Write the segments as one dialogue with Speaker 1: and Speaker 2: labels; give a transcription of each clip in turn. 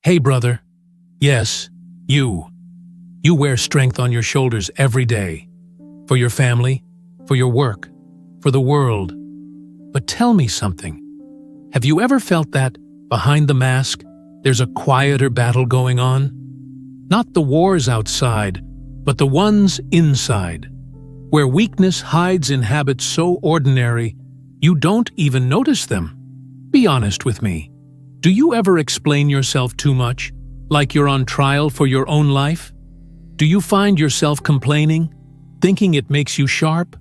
Speaker 1: Hey, brother. Yes, you. You wear strength on your shoulders every day. For your family, for your work, for the world. But tell me something. Have you ever felt that, behind the mask, there's a quieter battle going on? Not the wars outside, but the ones inside, where weakness hides in habits so ordinary you don't even notice them. Be honest with me. Do you ever explain yourself too much, like you're on trial for your own life? Do you find yourself complaining, thinking it makes you sharp,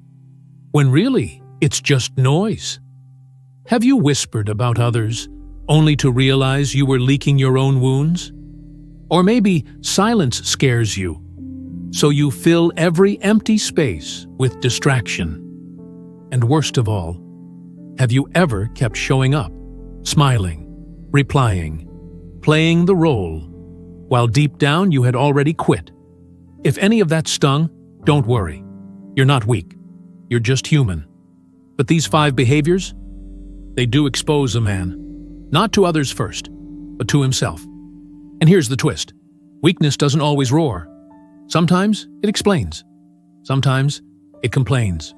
Speaker 1: when really it's just noise? Have you whispered about others, only to realize you were leaking your own wounds? Or maybe silence scares you, so you fill every empty space with distraction. And worst of all, have you ever kept showing up, smiling, replying, playing the role, while deep down you had already quit? If any of that stung, don't worry. You're not weak. You're just human. But these 5 behaviors, they do expose a man. Not to others first, but to himself. And here's the twist. Weakness doesn't always roar. Sometimes it explains. Sometimes it complains.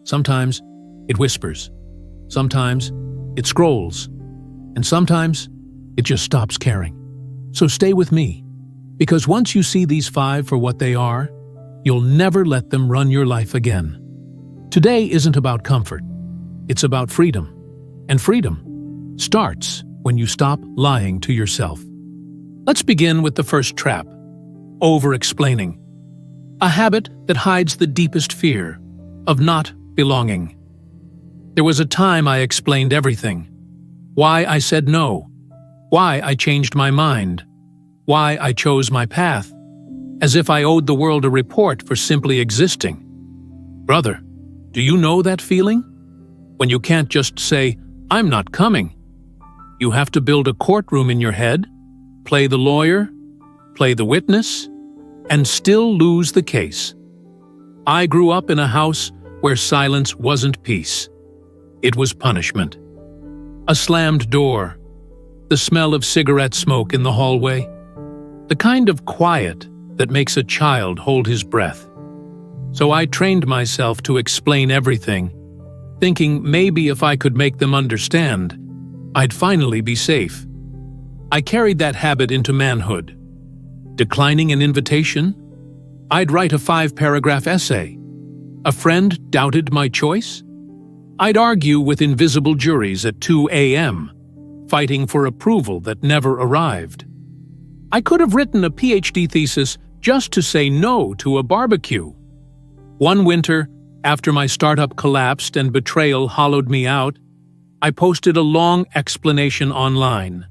Speaker 1: Sometimes it whispers. Sometimes it scrolls. And sometimes it just stops caring. So stay with me, because once you see these 5 for what they are, you'll never let them run your life again. Today isn't about comfort. It's about freedom. And freedom starts when you stop lying to yourself. Let's begin with the first trap, over-explaining. A habit that hides the deepest fear of not belonging. There was a time I explained everything. Why I said no. Why I changed my mind. Why I chose my path. As if I owed the world a report for simply existing. Brother, do you know that feeling? When you can't just say, "I'm not coming." You have to build a courtroom in your head, play the lawyer, play the witness, and still lose the case. I grew up in a house where silence wasn't peace. It was punishment. A slammed door, the smell of cigarette smoke in the hallway, the kind of quiet that makes a child hold his breath. So I trained myself to explain everything, thinking maybe if I could make them understand, I'd finally be safe. I carried that habit into manhood. Declining an invitation, I'd write a 5-paragraph essay. A friend doubted my choice? I'd argue with invisible juries at 2 a.m., fighting for approval that never arrived. I could have written a PhD thesis just to say no to a barbecue. One winter, after my startup collapsed and betrayal hollowed me out, I posted a long explanation online,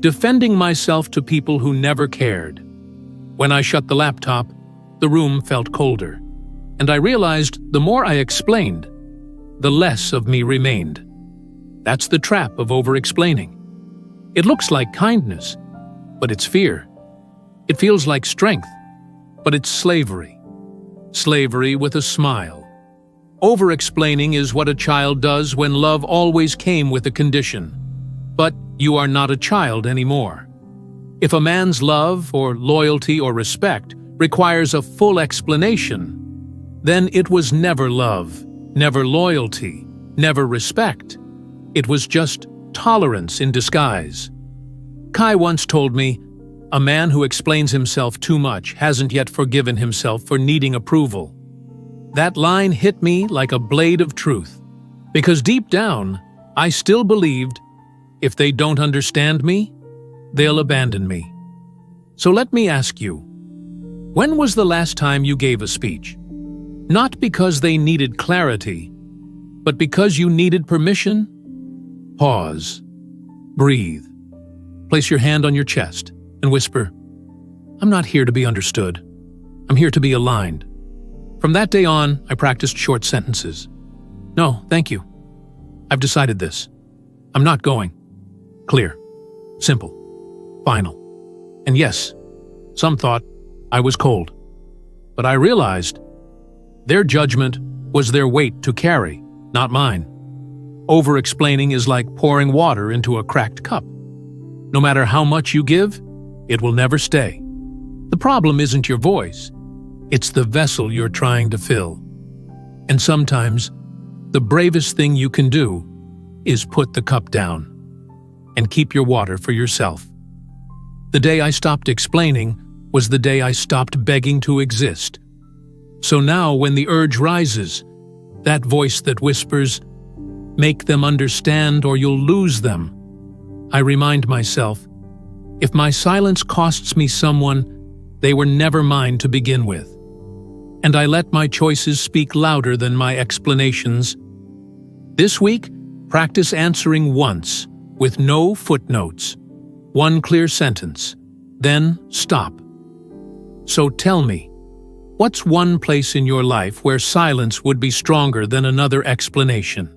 Speaker 1: defending myself to people who never cared. When I shut the laptop, the room felt colder, and I realized the more I explained, the less of me remained. That's the trap of over-explaining. It looks like kindness, but it's fear. It feels like strength, but it's slavery. Slavery with a smile. Over-explaining is what a child does when love always came with a condition. But you are not a child anymore. If a man's love or loyalty or respect requires a full explanation, then it was never love, never loyalty, never respect. It was just tolerance in disguise. Kai once told me, "A man who explains himself too much hasn't yet forgiven himself for needing approval." That line hit me like a blade of truth, because deep down, I still believed, if they don't understand me, they'll abandon me. So let me ask you, when was the last time you gave a speech? Not because they needed clarity, but because you needed permission? Pause. Breathe. Place your hand on your chest and whisper, "I'm not here to be understood. I'm here to be aligned." From that day on, I practiced short sentences. "No, thank you. I've decided this. I'm not going." Clear. Simple. Final. And yes, some thought I was cold. But I realized their judgment was their weight to carry, not mine. Over-explaining is like pouring water into a cracked cup. No matter how much you give, it will never stay. The problem isn't your voice, it's the vessel you're trying to fill. And sometimes, the bravest thing you can do is put the cup down and keep your water for yourself. The day I stopped explaining was the day I stopped begging to exist. So now, when the urge rises, that voice that whispers, "Make them understand or you'll lose them," I remind myself, if my silence costs me someone, they were never mine to begin with. And I let my choices speak louder than my explanations. This week, practice answering once, with no footnotes. One clear sentence. Then stop. So tell me, what's one place in your life where silence would be stronger than another explanation?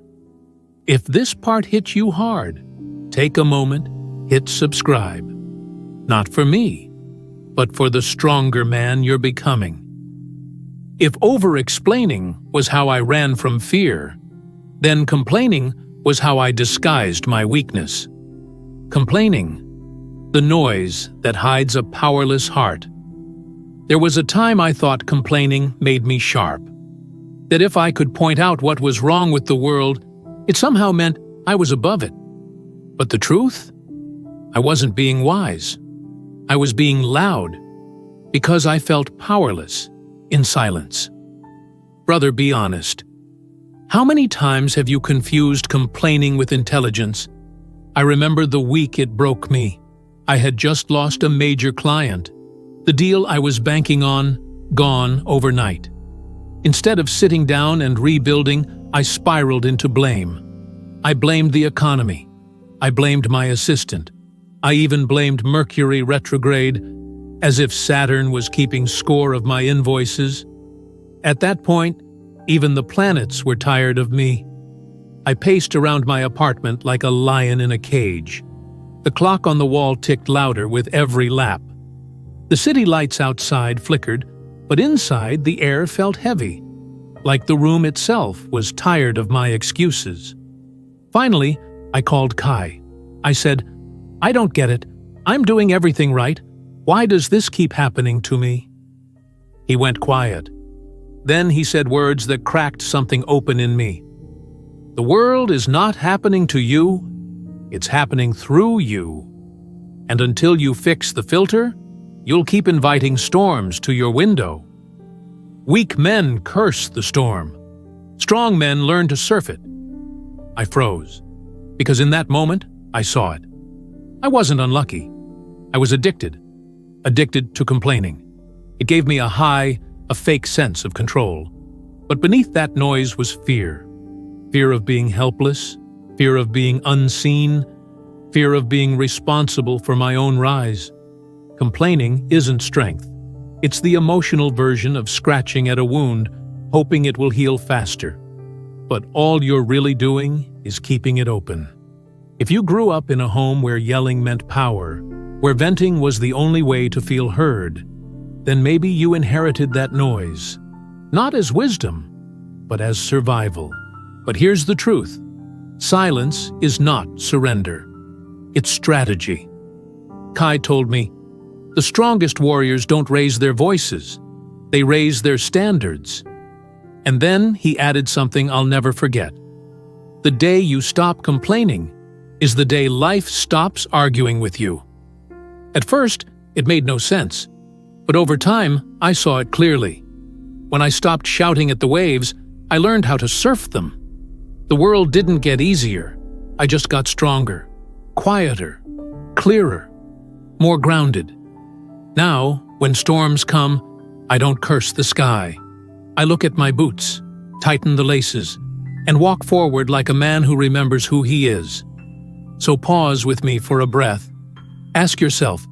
Speaker 1: If this part hit you hard, take a moment, hit subscribe. Not for me, but for the stronger man you're becoming. If over-explaining was how I ran from fear, then complaining was how I disguised my weakness. Complaining, the noise that hides a powerless heart. There was a time I thought complaining made me sharp. That if I could point out what was wrong with the world, it somehow meant I was above it. But the truth? I wasn't being wise. I was being loud, because I felt powerless in silence. Brother, be honest. How many times have you confused complaining with intelligence? I remember the week it broke me. I had just lost a major client. The deal I was banking on, gone overnight. Instead of sitting down and rebuilding, I spiraled into blame. I blamed the economy. I blamed my assistant. I even blamed Mercury retrograde, as if Saturn was keeping score of my invoices. At that point, even the planets were tired of me. I paced around my apartment like a lion in a cage. The clock on the wall ticked louder with every lap. The city lights outside flickered, but inside the air felt heavy, like the room itself was tired of my excuses. Finally, I called Kai. I said, "I don't get it. I'm doing everything right. Why does this keep happening to me?" He went quiet. Then he said words that cracked something open in me. "The world is not happening to you, it's happening through you. And until you fix the filter, you'll keep inviting storms to your window. Weak men curse the storm. Strong men learn to surf it." I froze, because in that moment, I saw it. I wasn't unlucky. I was addicted to complaining. It gave me a high, a fake sense of control. But beneath that noise was fear. Fear of being helpless, fear of being unseen, fear of being responsible for my own rise. Complaining isn't strength. It's the emotional version of scratching at a wound, hoping it will heal faster. But all you're really doing is keeping it open. If you grew up in a home where yelling meant power, where venting was the only way to feel heard, then maybe you inherited that noise, not as wisdom, but as survival. But here's the truth. Silence is not surrender. It's strategy. Kai told me, the strongest warriors don't raise their voices. They raise their standards. And then he added something I'll never forget. The day you stop complaining is the day life stops arguing with you. At first, it made no sense. But over time, I saw it clearly. When I stopped shouting at the waves, I learned how to surf them. The world didn't get easier. I just got stronger, quieter, clearer, more grounded. Now, when storms come, I don't curse the sky. I look at my boots, tighten the laces, and walk forward like a man who remembers who he is. So pause with me for a breath. Ask yourself,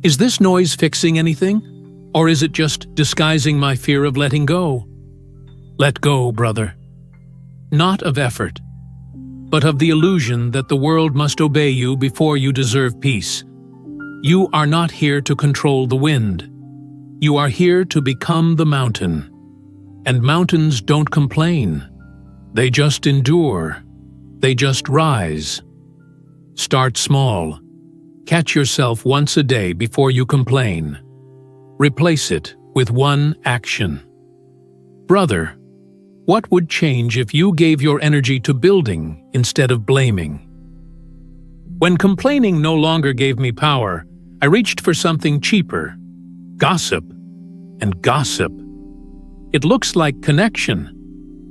Speaker 1: is this noise fixing anything? Or is it just disguising my fear of letting go? Let go, brother. Not of effort, but of the illusion that the world must obey you before you deserve peace. You are not here to control the wind. You are here to become the mountain. And mountains don't complain. They just endure. They just rise. Start small. Catch yourself once a day before you complain. Replace it with one action. Brother, what would change if you gave your energy to building instead of blaming? When complaining no longer gave me power, I reached for something cheaper: gossip. And gossip. It looks like connection,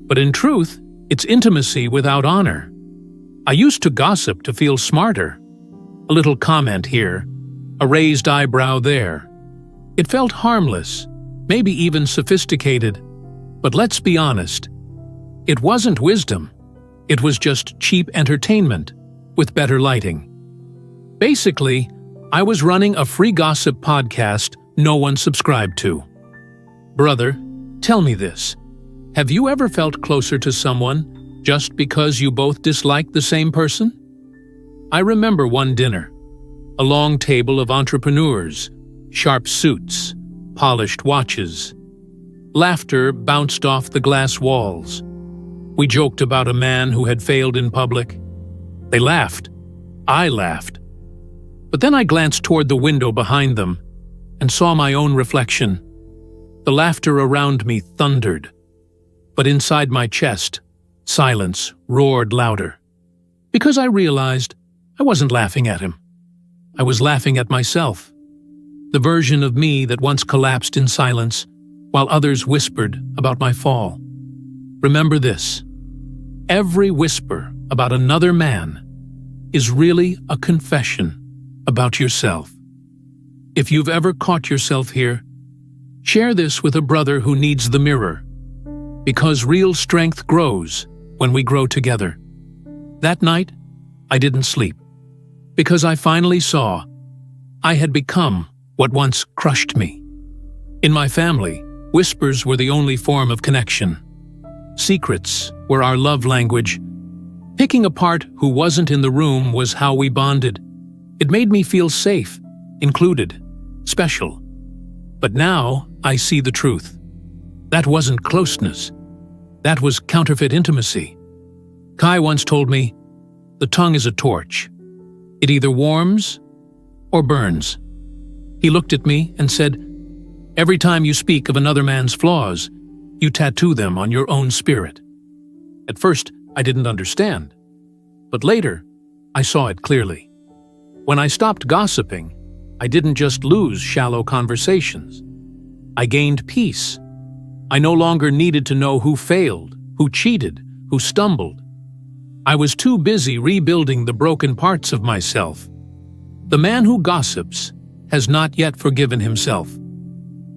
Speaker 1: but in truth, it's intimacy without honor. I used to gossip to feel smarter. A little comment here, a raised eyebrow there. It felt harmless, maybe even sophisticated, but let's be honest. It wasn't wisdom. It was just cheap entertainment with better lighting. Basically, I was running a free gossip podcast no one subscribed to. Brother, tell me this. Have you ever felt closer to someone just because you both disliked the same person? I remember one dinner. A long table of entrepreneurs, sharp suits, polished watches. Laughter bounced off the glass walls. We joked about a man who had failed in public. They laughed. I laughed. But then I glanced toward the window behind them and saw my own reflection. The laughter around me thundered, but inside my chest, silence roared louder. Because I realized I wasn't laughing at him. I was laughing at myself, the version of me that once collapsed in silence while others whispered about my fall. Remember this: every whisper about another man is really a confession about yourself. If you've ever caught yourself here, share this with a brother who needs the mirror, because real strength grows when we grow together. That night, I didn't sleep, because I finally saw I had become what once crushed me. In my family, whispers were the only form of connection. Secrets were our love language. Picking apart who wasn't in the room was how we bonded. It made me feel safe, included, special. But now I see the truth. That wasn't closeness. That was counterfeit intimacy. Kai once told me, the tongue is a torch. It either warms or burns. He looked at me and said, every time you speak of another man's flaws, you tattoo them on your own spirit. At first, I didn't understand, but later, I saw it clearly. When I stopped gossiping, I didn't just lose shallow conversations. I gained peace. I no longer needed to know who failed, who cheated, who stumbled. I was too busy rebuilding the broken parts of myself. The man who gossips has not yet forgiven himself,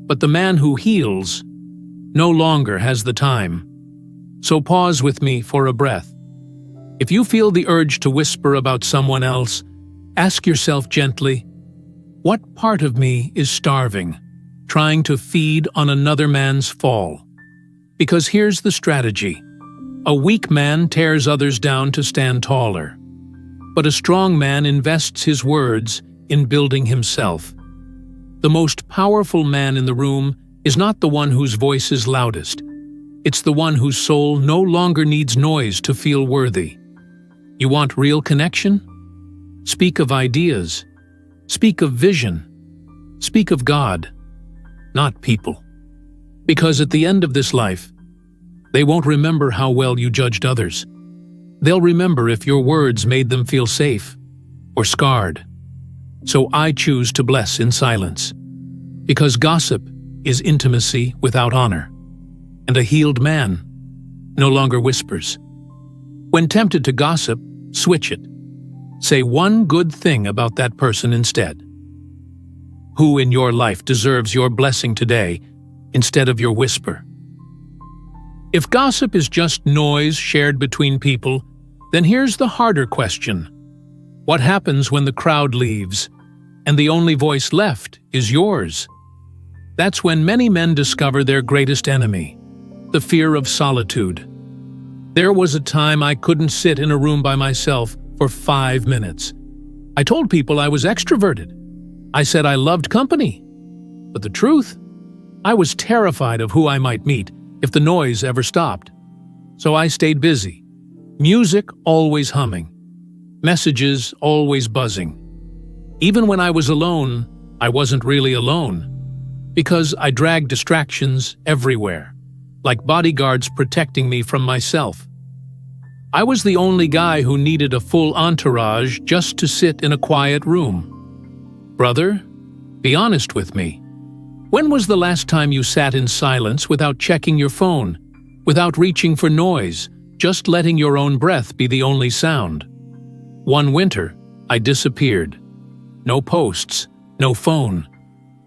Speaker 1: but the man who heals no longer has the time. So pause with me for a breath. If you feel the urge to whisper about someone else, ask yourself gently, what part of me is starving, trying to feed on another man's fall? Because here's the strategy. A weak man tears others down to stand taller, but a strong man invests his words in building himself. The most powerful man in the room is not the one whose voice is loudest. It's the one whose soul no longer needs noise to feel worthy. You want real connection? Speak of ideas. Speak of vision. Speak of God, not people. Because at the end of this life, they won't remember how well you judged others. They'll remember if your words made them feel safe or scarred. So I choose to bless in silence, because gossip is intimacy without honor, and a healed man no longer whispers. When tempted to gossip, switch it. Say one good thing about that person instead. Who in your life deserves your blessing today instead of your whisper? If gossip is just noise shared between people, then here's the harder question. What happens when the crowd leaves and the only voice left is yours? That's when many men discover their greatest enemy, the fear of solitude. There was a time I couldn't sit in a room by myself for 5 minutes. I told people I was extroverted. I said I loved company. But the truth? I was terrified of who I might meet if the noise ever stopped. So I stayed busy. Music always humming. Messages always buzzing. Even when I was alone, I wasn't really alone, because I dragged distractions everywhere, like bodyguards protecting me from myself. I was the only guy who needed a full entourage just to sit in a quiet room. Brother, be honest with me. When was the last time you sat in silence without checking your phone, without reaching for noise, just letting your own breath be the only sound? One winter, I disappeared. No posts, no phone.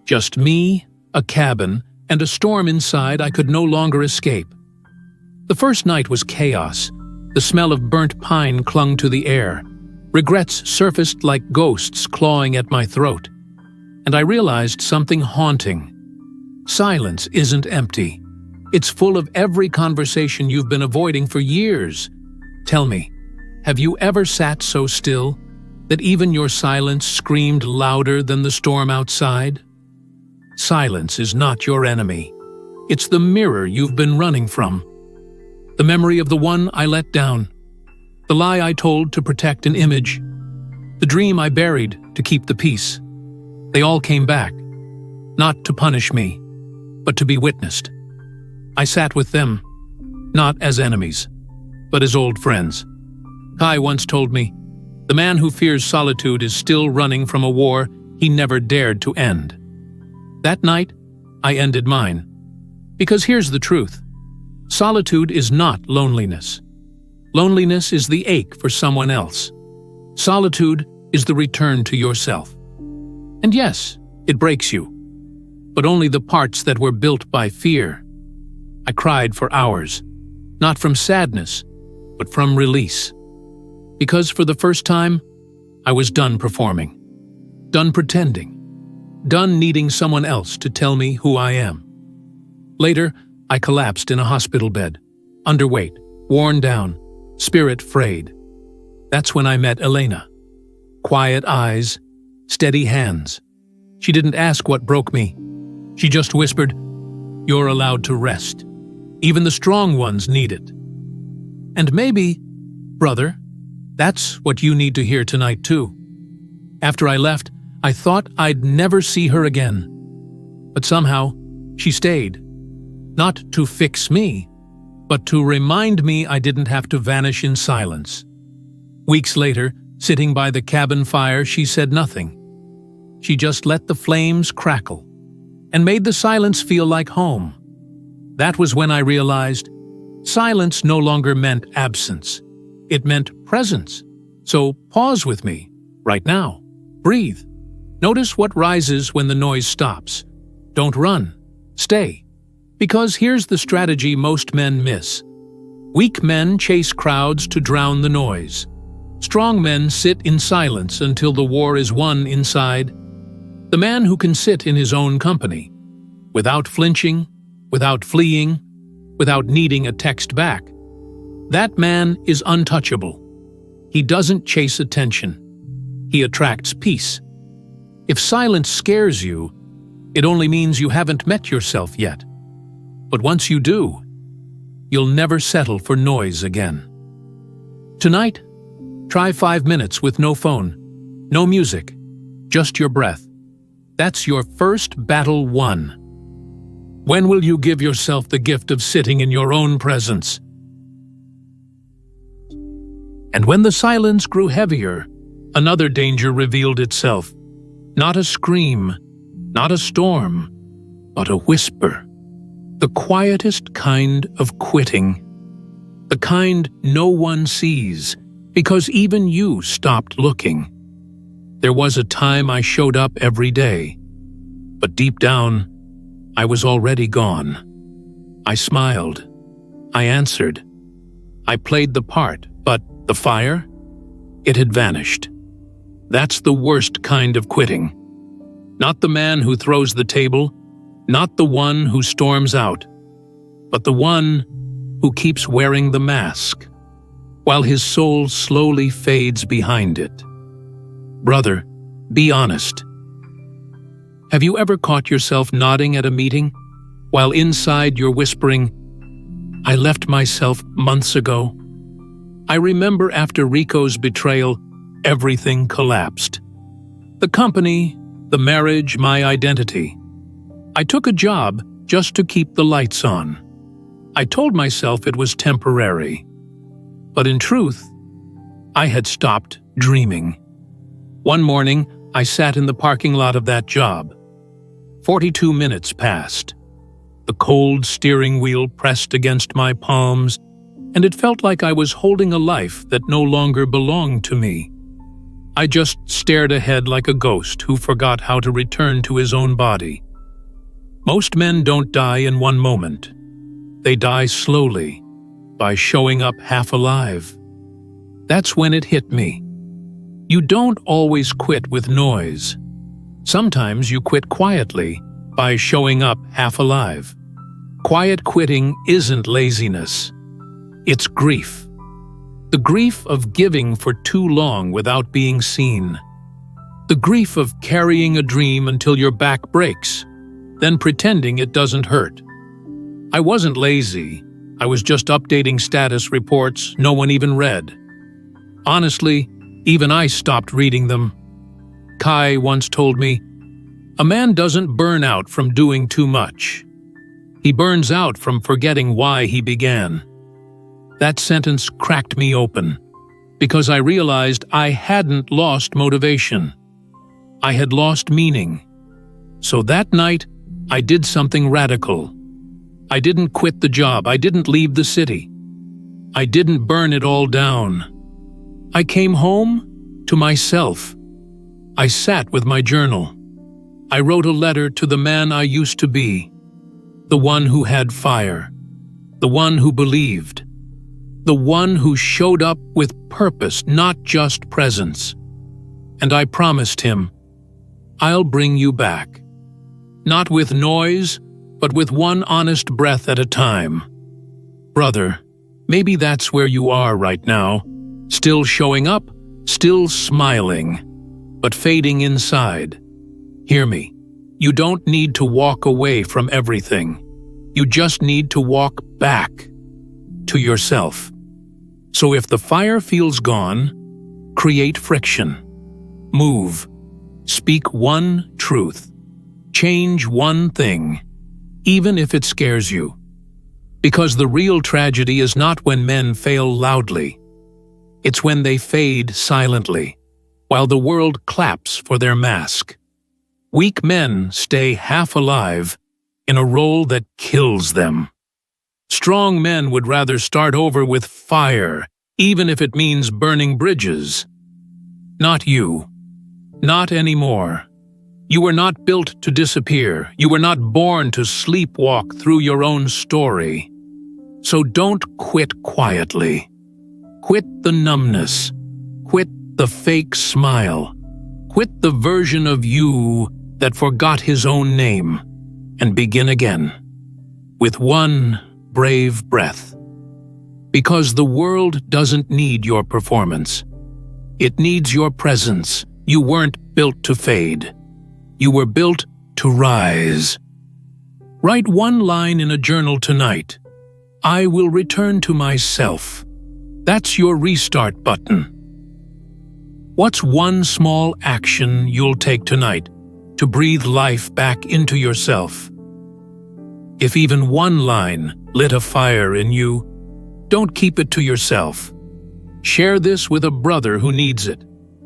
Speaker 1: Just me, a cabin, and a storm inside I could no longer escape. The first night was chaos. The smell of burnt pine clung to the air. Regrets surfaced like ghosts clawing at my throat. And I realized something haunting. Silence isn't empty. It's full of every conversation you've been avoiding for years. Tell me, have you ever sat so still that even your silence screamed louder than the storm outside? Silence is not your enemy. It's the mirror you've been running from. The memory of the one I let down. The lie I told to protect an image. The dream I buried to keep the peace. They all came back, not to punish me, but to be witnessed. I sat with them, not as enemies, but as old friends. Kai once told me, the man who fears solitude is still running from a war he never dared to end. That night, I ended mine. Because here's the truth. Solitude is not loneliness. Loneliness is the ache for someone else. Solitude is the return to yourself. And yes, it breaks you, but only the parts that were built by fear. I cried for hours, not from sadness, but from release. Because for the first time, I was done performing, done pretending, done needing someone else to tell me who I am. Later, I collapsed in a hospital bed, underweight, worn down, spirit frayed. That's when I met Elena. Quiet eyes, steady hands. She didn't ask what broke me. She just whispered, "You're allowed to rest. Even the strong ones need it." And maybe, brother, that's what you need to hear tonight too. After I left, I thought I'd never see her again. But somehow, she stayed. Not to fix me, but to remind me I didn't have to vanish in silence. Weeks later, sitting by the cabin fire, she said nothing. She just let the flames crackle and made the silence feel like home. That was when I realized silence no longer meant absence. It meant presence. So pause with me, right now. Breathe. Notice what rises when the noise stops. Don't run. Stay. Because here's the strategy most men miss. Weak men chase crowds to drown the noise. Strong men sit in silence until the war is won inside. The man who can sit in his own company, without flinching, without fleeing, without needing a text back, that man is untouchable. He doesn't chase attention. He attracts peace. If silence scares you, it only means you haven't met yourself yet. But once you do, you'll never settle for noise again. Tonight, try 5 minutes with no phone, no music, just your breath. That's your first battle won. When will you give yourself the gift of sitting in your own presence? And when the silence grew heavier, another danger revealed itself. Not a scream, not a storm, but a whisper. The quietest kind of quitting. The kind no one sees, because even you stopped looking. There was a time I showed up every day, but deep down, I was already gone. I smiled. I answered. I played the part, but the fire? It had vanished. That's the worst kind of quitting. Not the man who throws the table, not the one who storms out, but the one who keeps wearing the mask, while his soul slowly fades behind it. Brother, be honest. Have you ever caught yourself nodding at a meeting, while inside you're whispering, "I left myself months ago"? I remember after Rico's betrayal, everything collapsed. The company, the marriage, my identity. I took a job just to keep the lights on. I told myself it was temporary. But in truth, I had stopped dreaming. One morning, I sat in the parking lot of that job. 42 minutes passed. The cold steering wheel pressed against my palms, and it felt like I was holding a life that no longer belonged to me. I just stared ahead like a ghost who forgot how to return to his own body. Most men don't die in one moment. They die slowly, by showing up half alive. That's when it hit me. You don't always quit with noise. Sometimes you quit quietly, by showing up half alive. Quiet quitting isn't laziness. It's grief. The grief of giving for too long without being seen. The grief of carrying a dream until your back breaks, then pretending it doesn't hurt. I wasn't lazy. I was just updating status reports no one even read. Honestly, even I stopped reading them. Kai once told me, "A man doesn't burn out from doing too much. He burns out from forgetting why he began." That sentence cracked me open, because I realized I hadn't lost motivation. I had lost meaning. So that night, I did something radical. I didn't quit the job. I didn't leave the city. I didn't burn it all down. I came home to myself. I sat with my journal. I wrote a letter to the man I used to be, the one who had fire, the one who believed, the one who showed up with purpose, not just presence. And I promised him, "I'll bring you back. Not with noise, but with one honest breath at a time." Brother, maybe that's where you are right now, still showing up, still smiling, but fading inside. Hear me. You don't need to walk away from everything. You just need to walk back to yourself. So if the fire feels gone, create friction. Move. Speak one truth. Change one thing, even if it scares you. Because the real tragedy is not when men fail loudly. It's when they fade silently, while the world claps for their mask. Weak men stay half alive in a role that kills them. Strong men would rather start over with fire, even if it means burning bridges. Not you. Not anymore. You were not built to disappear. You were not born to sleepwalk through your own story. So don't quit quietly. Quit the numbness. Quit the fake smile. Quit the version of you that forgot his own name, and begin again. With one brave breath. Because the world doesn't need your performance. It needs your presence. You weren't built to fade. You were built to rise. Write one line in a journal tonight. I will return to myself. That's your restart button. What's one small action you'll take tonight to breathe life back into yourself? If even one line lit a fire in you, don't keep it to yourself. Share this with a brother who needs it,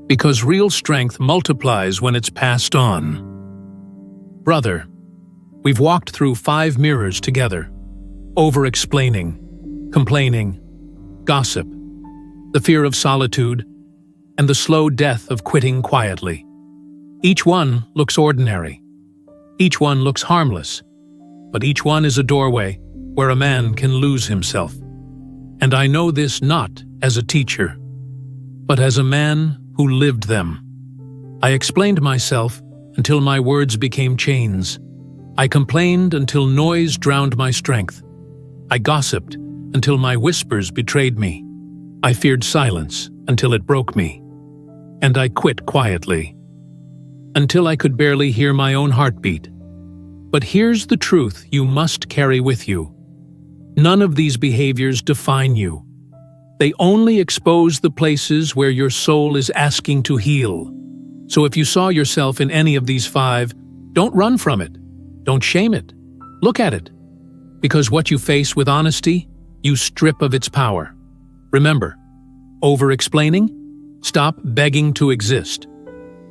Speaker 1: because real strength multiplies when it's passed on. Brother, we've walked through 5 mirrors together, over-explaining, complaining, gossip, the fear of solitude, and the slow death of quitting quietly. Each one looks ordinary. Each one looks harmless. But each one is a doorway where a man can lose himself. And I know this not as a teacher, but as a man who lived them. I explained myself until my words became chains. I complained until noise drowned my strength. I gossiped until my whispers betrayed me. I feared silence until it broke me. And I quit quietly, until I could barely hear my own heartbeat. But here's the truth you must carry with you. None of these behaviors define you. They only expose the places where your soul is asking to heal. So if you saw yourself in any of these 5, don't run from it. Don't shame it. Look at it. Because what you face with honesty, you strip of its power. Remember, over-explaining? Stop begging to exist.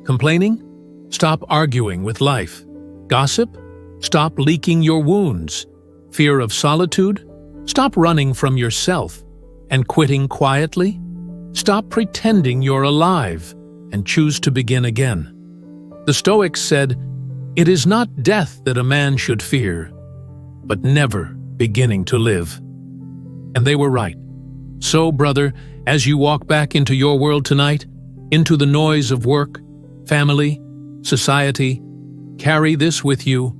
Speaker 1: Complaining? Stop arguing with life. Gossip? Stop leaking your wounds. Fear of solitude? Stop running from yourself. And quitting quietly? Stop pretending you're alive and choose to begin again. The Stoics said, "It is not death that a man should fear, but never beginning to live." And they were right. So, brother, as you walk back into your world tonight, into the noise of work, family, society, carry this with you.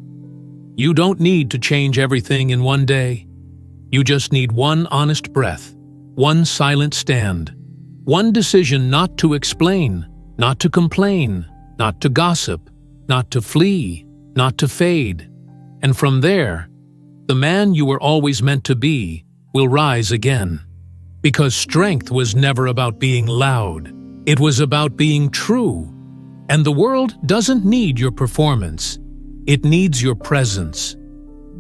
Speaker 1: You don't need to change everything in one day. You just need one honest breath, one silent stand, one decision not to explain, not to complain, not to gossip, not to flee, not to fade. And from there, the man you were always meant to be will rise again. Because strength was never about being loud. It was about being true. And the world doesn't need your performance. It needs your presence.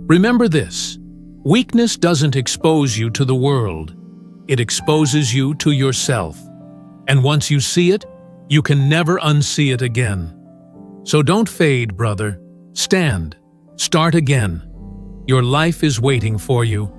Speaker 1: Remember this: weakness doesn't expose you to the world. It exposes you to yourself. And once you see it, you can never unsee it again. So don't fade, brother. Stand. Start again. Your life is waiting for you.